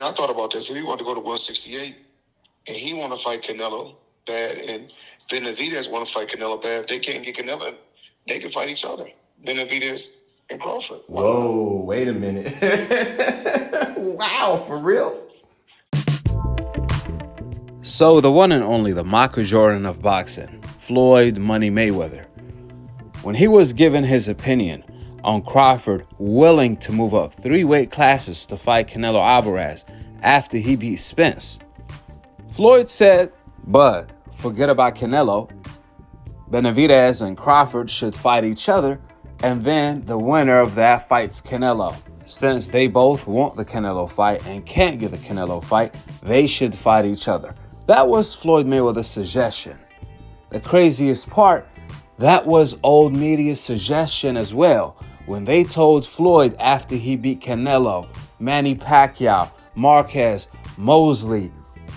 I thought about this. If he wanted to go to 168 and he want to fight Canelo bad and Benavidez want to fight Canelo bad, if they can't get Canelo, they can fight each other. Benavidez and Crawford. Whoa, wait a minute. Wow, for real? So the one and only, the Michael Jordan of boxing, Floyd Money Mayweather, when he was given his opinion on Crawford willing to move up 3 weight classes to fight Canelo Alvarez after he beat Spence, Floyd said, "Bud, forget about Canelo. Benavidez and Crawford should fight each other, and then the winner of that fights Canelo. Since they both want the Canelo fight and can't get the Canelo fight, they should fight each other." That was Floyd Mayweather's suggestion. The craziest part, that was old media's suggestion as well. When they told Floyd after he beat Canelo, Manny Pacquiao, Marquez, Mosley,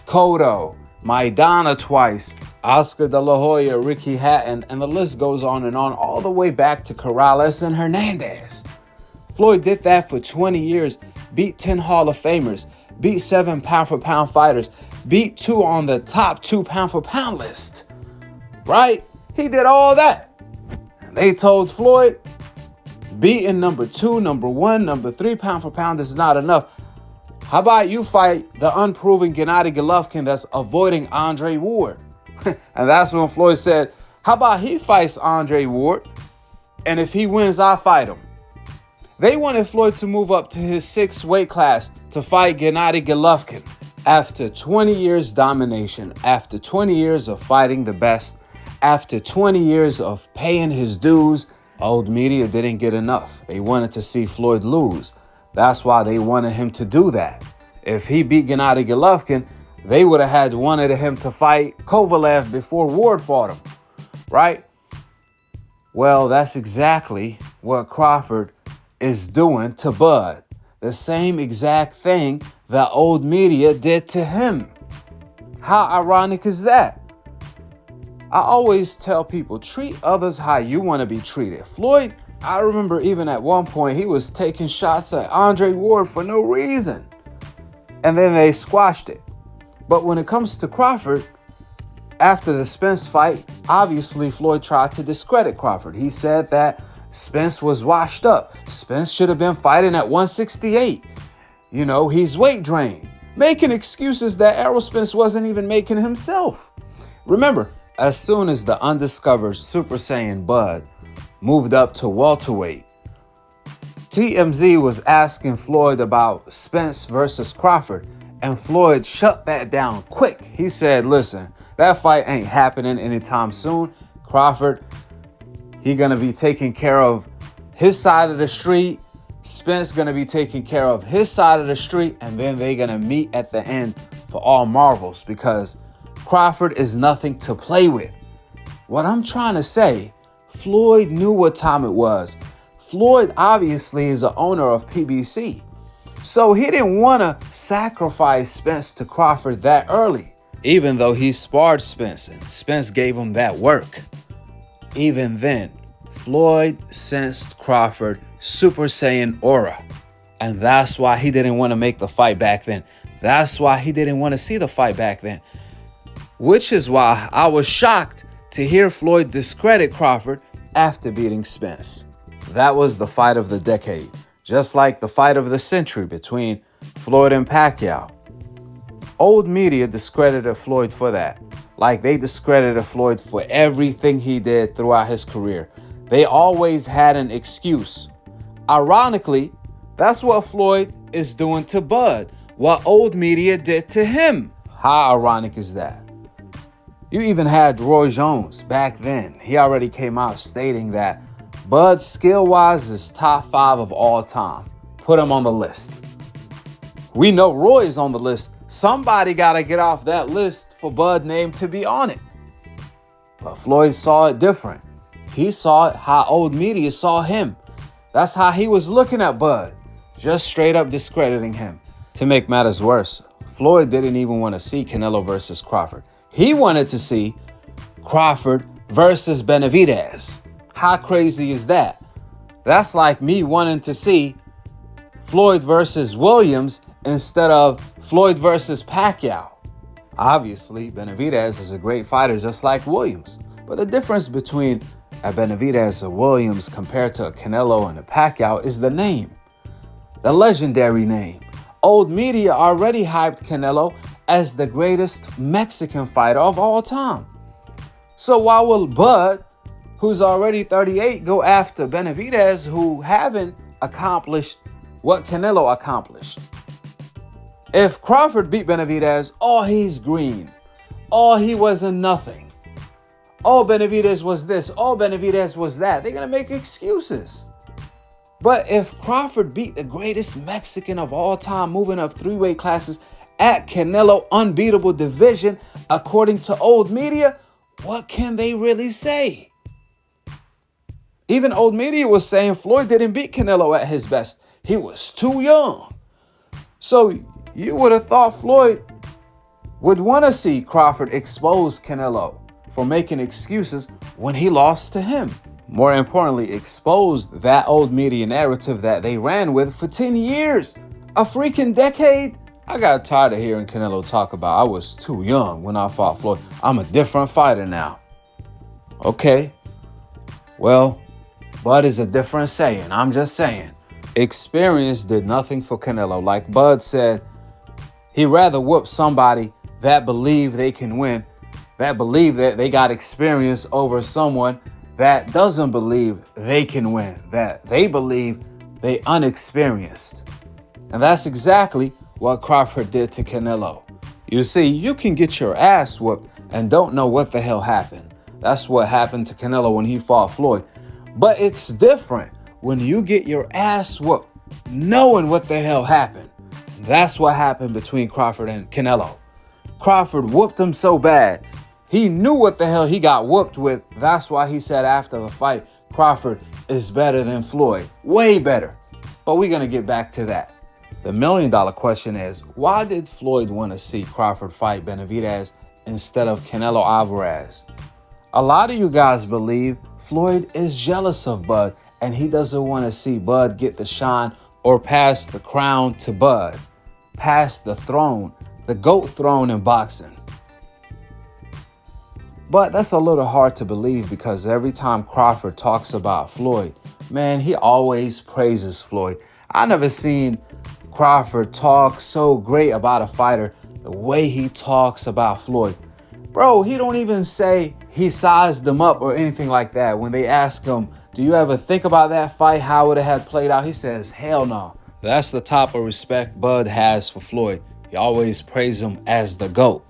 Cotto, Maidana twice, Oscar De La Hoya, Ricky Hatton, and the list goes on and on, all the way back to Corrales and Hernandez. Floyd did that for 20 years, beat 10 Hall of Famers, beat 7 pound-for-pound fighters, beat 2 on the top 2 pound-for-pound list, right? He did all that. And they told Floyd, beating number 2, number 1, number 3 pound-for-pound is not enough. How about you fight the unproven Gennady Golovkin that's avoiding Andre Ward? And that's when Floyd said, how about he fights Andre Ward? And if he wins, I'll fight him. They wanted Floyd to move up to his 6th weight class to fight Gennady Golovkin. After 20 years domination, after 20 years of fighting the best, after 20 years of paying his dues, old media didn't get enough. They wanted to see Floyd lose. That's why they wanted him to do that. If he beat Gennady Golovkin, they would have wanted him to fight Kovalev before Ward fought him, right? Well, that's exactly what Crawford is doing to Bud. The same exact thing that old media did to him. How ironic is that? I always tell people, treat others how you want to be treated. Floyd, I remember even at one point, he was taking shots at Andre Ward for no reason. And then they squashed it. But when it comes to Crawford, after the Spence fight, obviously Floyd tried to discredit Crawford. He said that Spence was washed up. Spence should have been fighting at 168. You know, he's weight drained. Making excuses that Errol Spence wasn't even making himself. Remember, as soon as the undiscovered Super Saiyan Bud moved up to welterweight, TMZ was asking Floyd about Spence versus Crawford, and Floyd shut that down quick. He said, listen, that fight ain't happening anytime soon. Crawford, he gonna be taking care of his side of the street. Spence gonna be taking care of his side of the street, and then they gonna meet at the end for all marbles, because Crawford is nothing to play with. What I'm trying to say, Floyd knew what time it was. Floyd obviously is the owner of PBC. So he didn't want to sacrifice Spence to Crawford that early, even though he sparred Spence and Spence gave him that work. Even then, Floyd sensed Crawford Super Saiyan aura. And that's why he didn't want to make the fight back then. That's why he didn't want to see the fight back then. Which is why I was shocked to hear Floyd discredit Crawford after beating Spence. That was the fight of the decade, just like the fight of the century between Floyd and Pacquiao. Old media discredited Floyd for that, like they discredited Floyd for everything he did throughout his career. They always had an excuse. Ironically, that's what Floyd is doing to Bud, what old media did to him. How ironic is that? You even had Roy Jones back then. He already came out stating that Bud skill-wise is top 5 of all time. Put him on the list. We know Roy's on the list. Somebody got to get off that list for Bud's name to be on it. But Floyd saw it different. He saw it how old media saw him. That's how he was looking at Bud, just straight up discrediting him. To make matters worse, Floyd didn't even want to see Canelo versus Crawford. He wanted to see Crawford versus Benavidez. How crazy is that? That's like me wanting to see Floyd versus Williams instead of Floyd versus Pacquiao. Obviously, Benavidez is a great fighter just like Williams. But the difference between a Benavidez and Williams compared to a Canelo and a Pacquiao is the name. The legendary name. Old media already hyped Canelo as the greatest Mexican fighter of all time. So why will Bud, who's already 38, go after Benavidez, who haven't accomplished what Canelo accomplished? If Crawford beat Benavidez, oh, he's green. Oh, he wasn't nothing. Oh, Benavidez was this. Oh, Benavidez was that. They're going to make excuses. But if Crawford beat the greatest Mexican of all time, moving up 3 weight classes at Canelo unbeatable division, according to old media, what can they really say? Even old media was saying Floyd didn't beat Canelo at his best. He was too young. So you would have thought Floyd would want to see Crawford expose Canelo for making excuses when he lost to him. More importantly, exposed that old media narrative that they ran with for 10 years. A freaking decade. I got tired of hearing Canelo talk about I was too young when I fought Floyd. I'm a different fighter now. Okay. Well, Bud is a different saying. I'm just saying. Experience did nothing for Canelo. Like Bud said, he'd rather whoop somebody that believe they can win, that believe that they got experience over someone that doesn't believe they can win, that they believe they unexperienced. And that's exactly what Crawford did to Canelo. You see, you can get your ass whooped and don't know what the hell happened. That's what happened to Canelo when he fought Floyd. But it's different when you get your ass whooped knowing what the hell happened. That's what happened between Crawford and Canelo. Crawford whooped him so bad. He knew what the hell he got whooped with. That's why he said after the fight, Crawford is better than Floyd. Way better. But we're going to get back to that. The $1 million question is, why did Floyd want to see Crawford fight Benavidez instead of Canelo Alvarez? A lot of you guys believe Floyd is jealous of Bud and he doesn't want to see Bud get the shine or pass the crown to Bud. Pass the throne, the GOAT throne in boxing. But that's a little hard to believe because every time Crawford talks about Floyd, man, he always praises Floyd. I never seen Crawford talk so great about a fighter the way he talks about Floyd. Bro, he don't even say he sized him up or anything like that. When they ask him, do you ever think about that fight, how it had played out? He says, hell no. That's the type of respect Bud has for Floyd. He always praises him as the GOAT.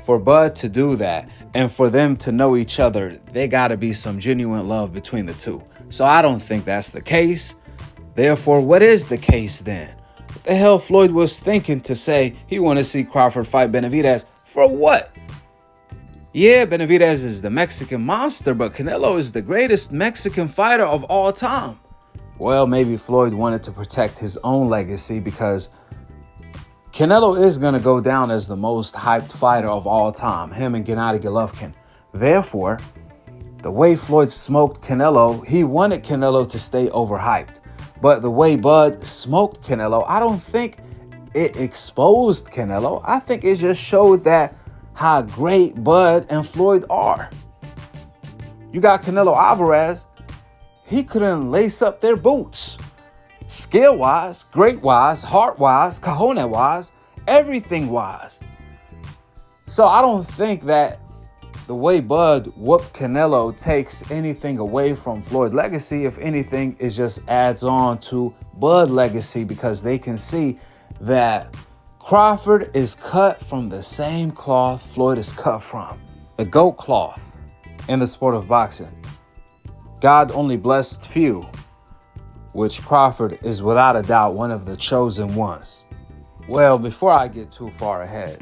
For Bud to do that and for them to know each other, there got to be some genuine love between the two. So I don't think that's the case. Therefore, what is the case then? What the hell Floyd was thinking to say he want to see Crawford fight Benavidez for what? Yeah, Benavidez is the Mexican monster, but Canelo is the greatest Mexican fighter of all time. Well, maybe Floyd wanted to protect his own legacy because Canelo is going to go down as the most hyped fighter of all time, him and Gennady Golovkin. Therefore, the way Floyd smoked Canelo, he wanted Canelo to stay overhyped. But the way Bud smoked Canelo, I don't think it exposed Canelo. I think it just showed that how great Bud and Floyd are. You got Canelo Alvarez, he couldn't lace up their boots. Skill-wise, great-wise, heart-wise, cojones-wise, everything-wise. So I don't think that the way Bud whooped Canelo takes anything away from Floyd's legacy. If anything, it just adds on to Bud's legacy because they can see that Crawford is cut from the same cloth Floyd is cut from. The GOAT cloth in the sport of boxing. God only blessed few, which Crawford is without a doubt one of the chosen ones. Well, before I get too far ahead,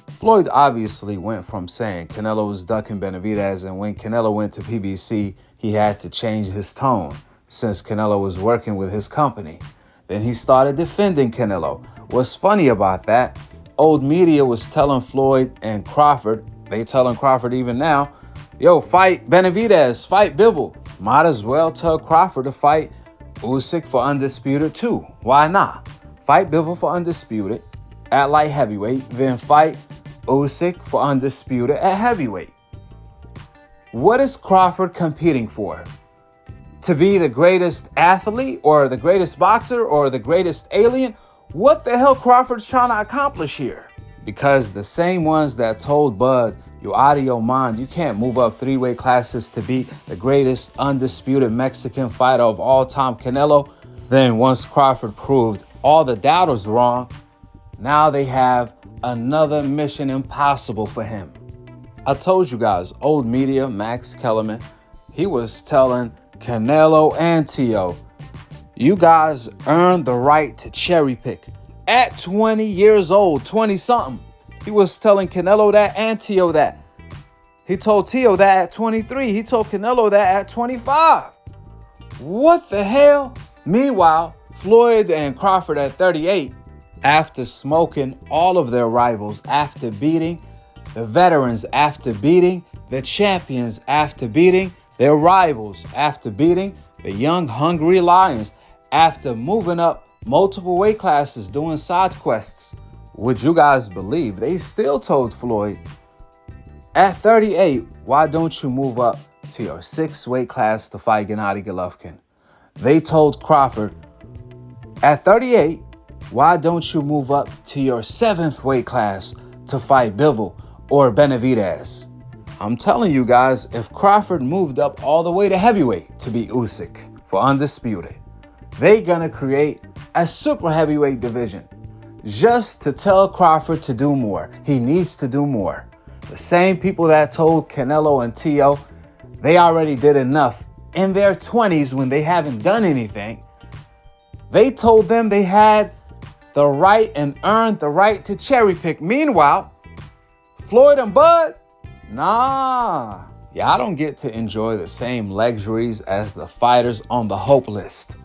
Floyd obviously went from saying Canelo was ducking Benavidez, and when Canelo went to PBC, he had to change his tone since Canelo was working with his company. Then he started defending Canelo. What's funny about that, old media was telling Floyd and Crawford, they telling Crawford even now, yo, fight Benavidez, fight Bivol. Might as well tell Crawford to fight Usyk for undisputed too. Why not? fight Bivol for undisputed at light heavyweight, then fight Usyk for undisputed at heavyweight. What is Crawford competing for? To be the greatest athlete or the greatest boxer or the greatest alien? What the hell Crawford's trying to accomplish here? Because the same ones that told Bud, you're out of your mind, you can't move up 3 weight classes to beat the greatest undisputed Mexican fighter of all time, Canelo, then once Crawford proved all the doubters wrong, now they have another mission impossible for him. I told you guys, old media, Max Kellerman, he was telling Canelo and T.O., you guys earned the right to cherry pick. At 20 years old, 20-something, he was telling Canelo that and T.O. that. He told T.O. that at 23. He told Canelo that at 25. What the hell? Meanwhile, Floyd and Crawford at 38, after smoking all of their rivals, after beating the veterans, after beating the champions, after beating their rivals, after beating the young, hungry lions, after moving up multiple weight classes, doing side quests. Would you guys believe they still told Floyd, at 38, why don't you move up to your 6th weight class to fight Gennady Golovkin? They told Crawford, at 38, why don't you move up to your 7th weight class to fight Bivol or Benavidez? I'm telling you guys, if Crawford moved up all the way to heavyweight to beat Usyk for undisputed, they gonna create a super heavyweight division just to tell Crawford to do more. He needs to do more. The same people that told Canelo and T.O. they already did enough in their 20s when they haven't done anything. They told them they had the right and earned the right to cherry pick. Meanwhile, Floyd and Bud, nah. Y'all don't get to enjoy the same luxuries as the fighters on the hope list,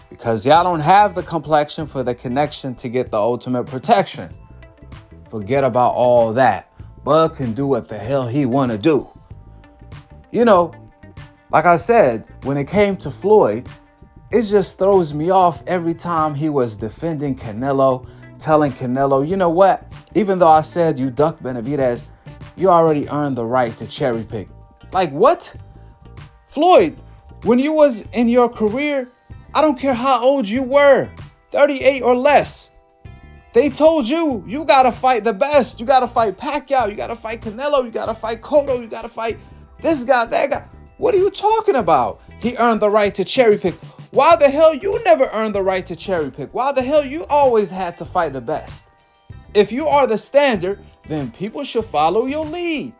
because y'all don't have the complexion for the connection to get the ultimate protection. Forget about all that. Bud can do what the hell he want to do. You know, like I said, when it came to Floyd, it just throws me off every time he was defending Canelo, telling Canelo, you know what? Even though I said you ducked Benavidez, you already earned the right to cherry pick. Like what? Floyd, when you was in your career, I don't care how old you were, 38 or less, they told you, you got to fight the best. You got to fight Pacquiao. You got to fight Canelo. You got to fight Cotto. You got to fight this guy, that guy. What are you talking about? He earned the right to cherry pick. Why the hell you never earned the right to cherry pick? Why the hell you always had to fight the best? If you are the standard, then people should follow your lead.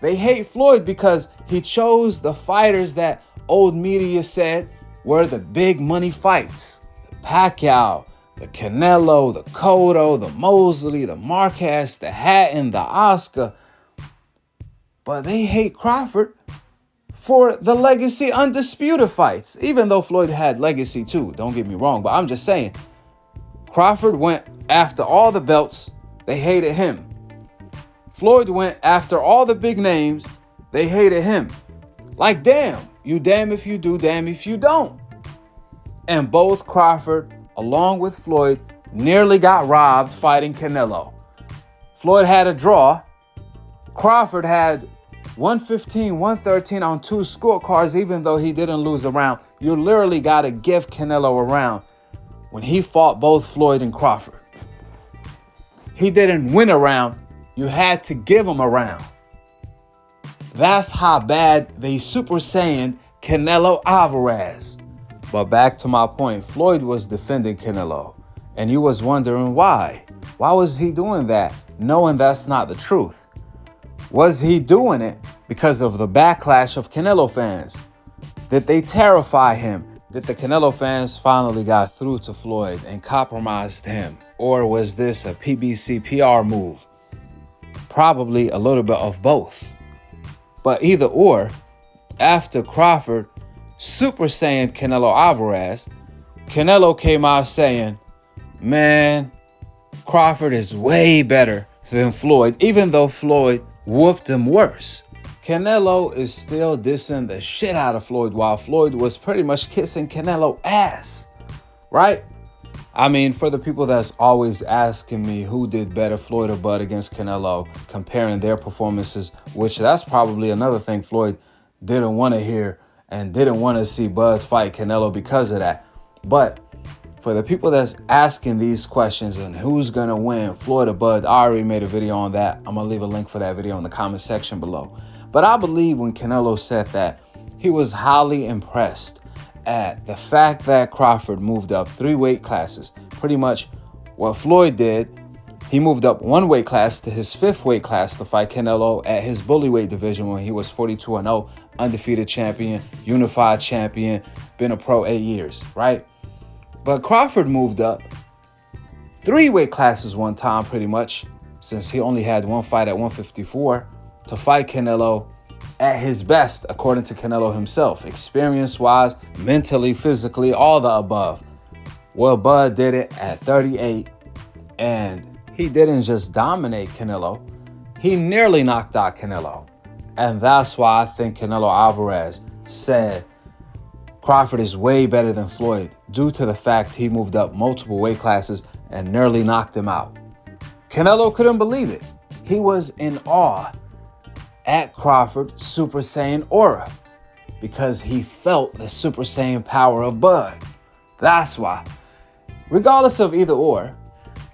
They hate Floyd because he chose the fighters that old media said were the big money fights. The Pacquiao, the Canelo, the Cotto, the Mosley, the Marquez, the Hatton, the Oscar. But they hate Crawford for the legacy undisputed fights, even though Floyd had legacy too, don't get me wrong, but I'm just saying, Crawford went after all the belts, they hated him. Floyd went after all the big names, they hated him. Like damn, you damn if you do, damn if you don't. And both Crawford, along with Floyd, nearly got robbed fighting Canelo. Floyd had a draw. Crawford had 115, 113 on 2 scorecards, even though he didn't lose a round. You literally got to give Canelo a round when he fought both Floyd and Crawford. He didn't win a round. You had to give him a round. That's how bad they Super Saiyan Canelo Alvarez. But back to my point, Floyd was defending Canelo, and you was wondering why. Why was he doing that, knowing that's not the truth? Was he doing it because of the backlash of Canelo fans? Did they terrify him? Did the Canelo fans finally got through to Floyd and compromised him? Or was this a PBC PR move? Probably a little bit of both. But either or, after Crawford Super Saiyan Canelo Alvarez, Canelo came out saying, man, Crawford is way better than Floyd, even though Floyd whooped him worse. Canelo is still dissing the shit out of Floyd while Floyd was pretty much kissing Canelo ass, right? I mean, for the people that's always asking me who did better, Floyd or Bud against Canelo, comparing their performances, which that's probably another thing Floyd didn't want to hear and didn't want to see Bud fight Canelo because of that. But for the people that's asking these questions and who's going to win, Floyd or Bud, I already made a video on that. I'm going to leave a link for that video in the comment section below. But I believe when Canelo said that, he was highly impressed at the fact that Crawford moved up 3 weight classes. Pretty much what Floyd did, he moved up 1 weight class to his 5th weight class to fight Canelo at his bullyweight division when he was 42-0, undefeated champion, unified champion, been a pro 8 years, right? But Crawford moved up 3 weight classes one time pretty much, since he only had 1 fight at 154, to fight Canelo at his best, according to Canelo himself, experience-wise, mentally, physically, all the above. Well, Bud did it at 38, and he didn't just dominate Canelo, he nearly knocked out Canelo. And that's why I think Canelo Alvarez said Crawford is way better than Floyd due to the fact he moved up multiple weight classes and nearly knocked him out. Canelo couldn't believe it. He was in awe at Crawford's Super Saiyan aura because he felt the Super Saiyan power of Bud. That's why. Regardless of either or,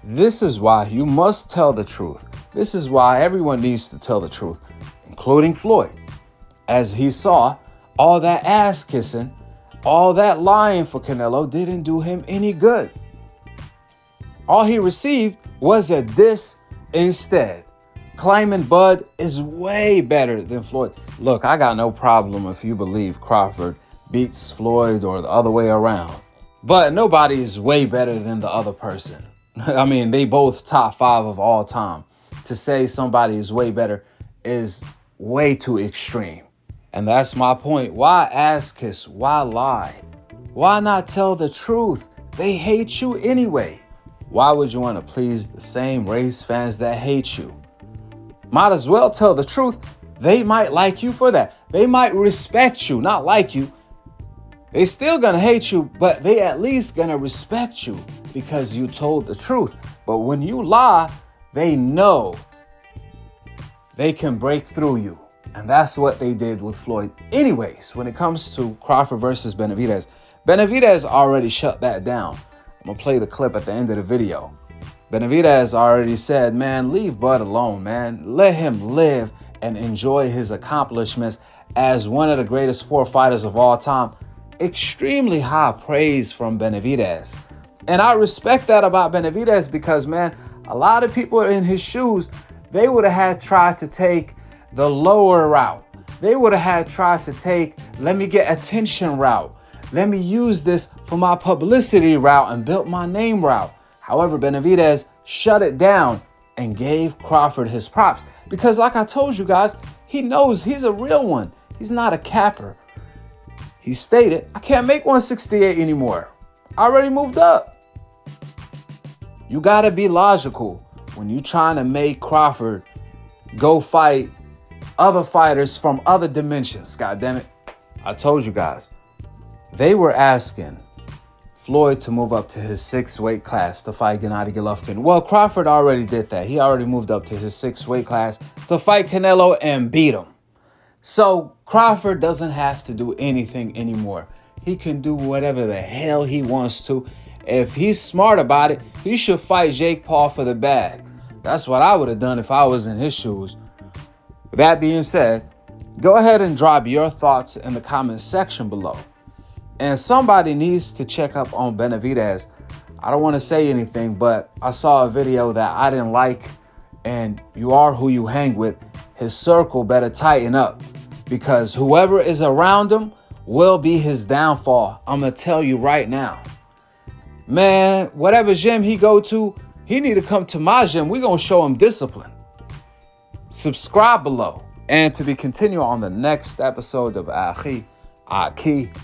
this is why you must tell the truth. This is why everyone needs to tell the truth, including Floyd. As he saw, all that ass kissing, all that lying for Canelo didn't do him any good. All he received was a diss instead, claiming Bud is way better than Floyd. Look, I got no problem if you believe Crawford beats Floyd or the other way around. But nobody is way better than the other person. I mean, they both top 5 of all time. To say somebody is way better is way too extreme. And that's my point. Why ass kiss? Why lie? Why not tell the truth? They hate you anyway. Why would you want to please the same race fans that hate you? Might as well tell the truth. They might like you for that. They might respect you, not like you. They still gonna hate you, but they at least gonna respect you because you told the truth. But when you lie, they know they can break through you. And that's what they did with Floyd. Anyways, when it comes to Crawford versus Benavidez, Benavidez already shut that down. I'm gonna play the clip at the end of the video. Benavidez already said, man, leave Bud alone, man. Let him live and enjoy his accomplishments as one of the greatest 4 fighters of all time. Extremely high praise from Benavidez. And I respect that about Benavidez because, man, a lot of people in his shoes, they would have had tried to take the lower route. They would have had tried to take, let me get attention route. Let me use this for my publicity route and build my name route. However, Benavidez shut it down and gave Crawford his props because, like I told you guys, he knows he's a real one. He's not a capper. He stated, I can't make 168 anymore. I already moved up. You got to be logical when you're trying to make Crawford go fight other fighters from other dimensions. God damn it. I told you guys. They were asking Floyd to move up to his 6th weight class to fight Gennady Golovkin. Well, Crawford already did that. He already moved up to his 6th weight class to fight Canelo and beat him. So Crawford doesn't have to do anything anymore. He can do whatever the hell he wants to. If he's smart about it, he should fight Jake Paul for the bag. That's what I would have done if I was in his shoes. With that being said, go ahead and drop your thoughts in the comment section below. And somebody needs to check up on Benavidez. I don't want to say anything, but I saw a video that I didn't like, and you are who you hang with. His circle better tighten up because whoever is around him will be his downfall. I'm going to tell you right now. Man, whatever gym he go to, he need to come to my gym. We're going to show him discipline. Subscribe below. And to be continued on the next episode of Akhi, Akhi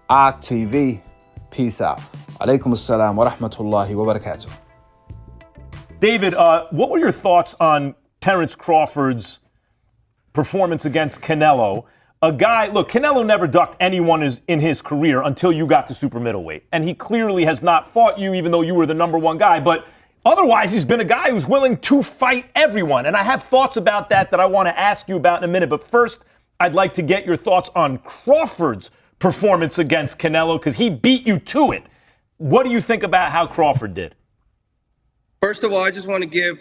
TV. Peace out. Alaikum assalam wa rahmatullahi wa barakatuh. David, what were your thoughts on Terence Crawford's performance against Canelo? a guy, look, Canelo never ducked anyone in his career until you got to super middleweight. And he clearly has not fought you, even though you were the #1 guy. But otherwise, he's been a guy who's willing to fight everyone. And I have thoughts about that I want to ask you about in a minute. But first, I'd like to get your thoughts on Crawford's performance against Canelo, because he beat you to it. What do you think about how Crawford did? First of all, I just want to give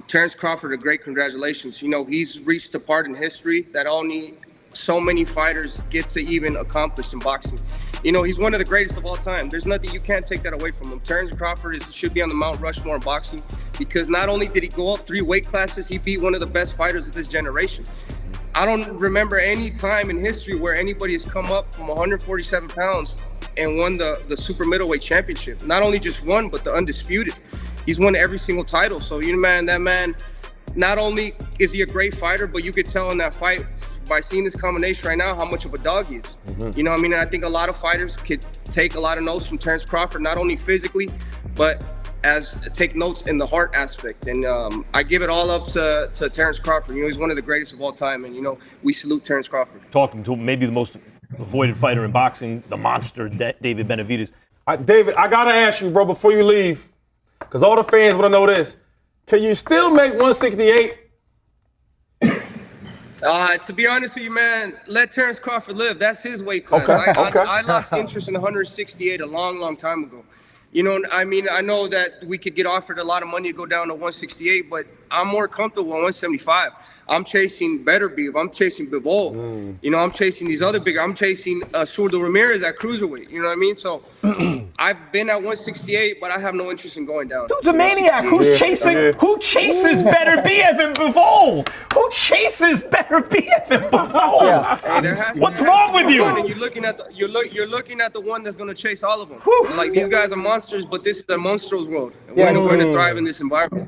Terence Crawford a great congratulations. You know, he's reached a part in history that only so many fighters get to even accomplish in boxing. You know, he's one of the greatest of all time. There's nothing, you can't take that away from him. Terence Crawford should be on the Mount Rushmore in boxing, because not only did he go up 3 weight classes, he beat one of the best fighters of this generation. I don't remember any time in history where anybody has come up from 147 pounds and won the super middleweight championship. Not only just won, but the undisputed. He's won every single title. So, you know, man, that man, not only is he a great fighter, but you could tell in that fight by seeing this combination right now how much of a dog he is. You know what I mean? And I think a lot of fighters could take a lot of notes from Terence Crawford, not only physically, but take notes in the heart aspect. And I give it all up to Terence Crawford. You know, he's one of the greatest of all time. And, you know, we salute Terence Crawford. Talking to maybe the most avoided fighter in boxing, the monster, David Benavidez. David, I got to ask you, bro, before you leave, because all the fans want to know this. Can you still make 168? To be honest with you, man, let Terence Crawford live. That's his weight class. Okay. I lost interest in 168 a long, long time ago. You know, I mean, I know that we could get offered a lot of money to go down to 168, but I'm more comfortable at 175. I'm chasing Better Beef. I'm chasing Bivol. You know, I'm chasing these other bigger. I'm chasing Surdo Ramirez at cruiserweight. You know what I mean? So I've been at 168, but I have no interest in going down. Dude's a maniac. Who's chasing? Who chases Better BF and Bivol? Who chases Better BF and Bivol? Hey, what's wrong with you? And you're looking at the one that's going to chase all of them. Like, these guys are monsters, but this is a monstrous world. And we're going to thrive in this environment.